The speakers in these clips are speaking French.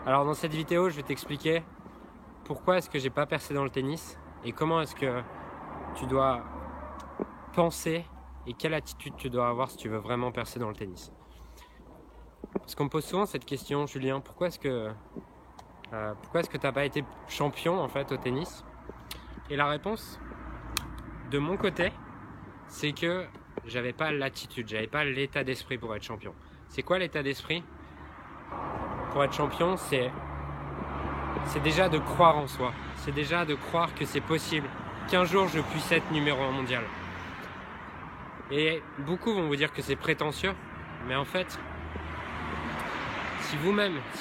Alors dans cette vidéo, je vais t'expliquer pourquoi est-ce que j'ai pas percé dans le tennis et comment est-ce que tu dois penser et quelle attitude tu dois avoir si tu veux vraiment percer dans le tennis. Parce qu'on me pose souvent cette question, Julien, pourquoi est-ce que tu n'as pas été champion en fait au tennis? Et la réponse, de mon côté, c'est que j'avais pas l'attitude, j'avais pas l'état d'esprit pour être champion. C'est quoi l'état d'esprit? Pour être champion, c'est déjà de croire en soi. C'est déjà de croire que c'est possible, qu'un jour je puisse être numéro 1 mondial. Et beaucoup vont vous dire que c'est prétentieux, mais en fait, si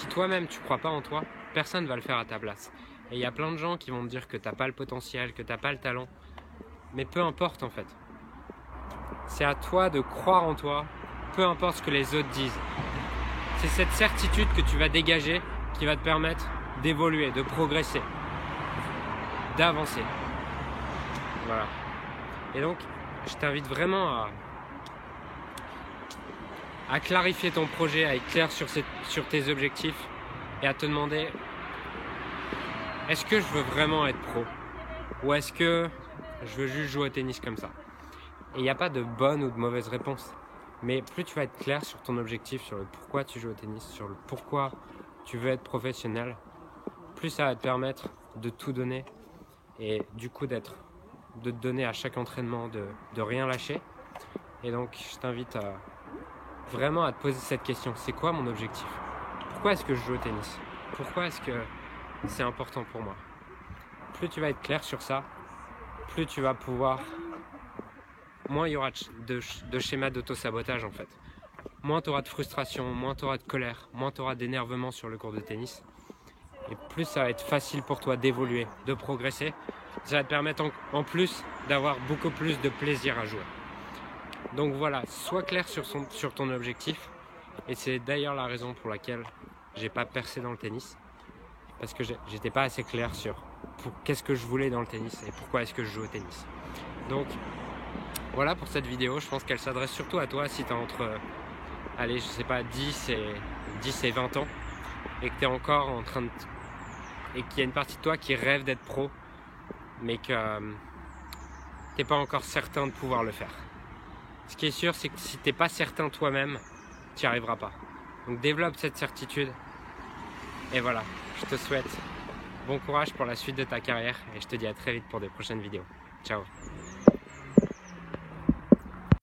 toi-même tu crois pas en toi, personne ne va le faire à ta place. Et il y a plein de gens qui vont te dire que t'as pas le potentiel, que t'as pas le talent, mais peu importe en fait. C'est à toi de croire en toi, peu importe ce que les autres disent. C'est cette certitude que tu vas dégager qui va te permettre d'évoluer, de progresser, d'avancer. Voilà. Et donc, je t'invite vraiment à clarifier ton projet, à être clair sur tes objectifs et à te demander, est-ce que je veux vraiment être pro? Ou est-ce que je veux juste jouer au tennis comme ça? Et il n'y a pas de bonne ou de mauvaise réponse. Mais plus tu vas être clair sur ton objectif, sur le pourquoi tu joues au tennis, sur le pourquoi tu veux être professionnel, plus ça va te permettre de tout donner et du coup de te donner à chaque entraînement, de rien lâcher. Et donc je t'invite vraiment à te poser cette question, c'est quoi mon objectif? Pourquoi est-ce que je joue au tennis? Pourquoi est-ce que c'est important pour moi? Plus tu vas être clair sur ça, plus tu vas pouvoir, moins il y aura de schémas d'auto-sabotage en fait. Moins tu auras de frustration, moins tu auras de colère, moins tu auras d'énervement sur le court de tennis. Et plus ça va être facile pour toi d'évoluer, de progresser. Ça va te permettre en plus d'avoir beaucoup plus de plaisir à jouer. Donc voilà, sois clair sur ton objectif. Et c'est d'ailleurs la raison pour laquelle j'ai pas percé dans le tennis. Parce que j'étais pas assez clair sur qu'est-ce que je voulais dans le tennis et pourquoi est-ce que je joue au tennis. Donc voilà pour cette vidéo, je pense qu'elle s'adresse surtout à toi si tu as entre, allez, je sais pas, 10 et 20 ans et que tu es encore en train de... et qu'il y a une partie de toi qui rêve d'être pro, mais que tu n'es pas encore certain de pouvoir le faire. Ce qui est sûr, c'est que si tu n'es pas certain toi-même, tu n'y arriveras pas. Donc développe cette certitude et voilà, je te souhaite bon courage pour la suite de ta carrière et je te dis à très vite pour des prochaines vidéos. Ciao.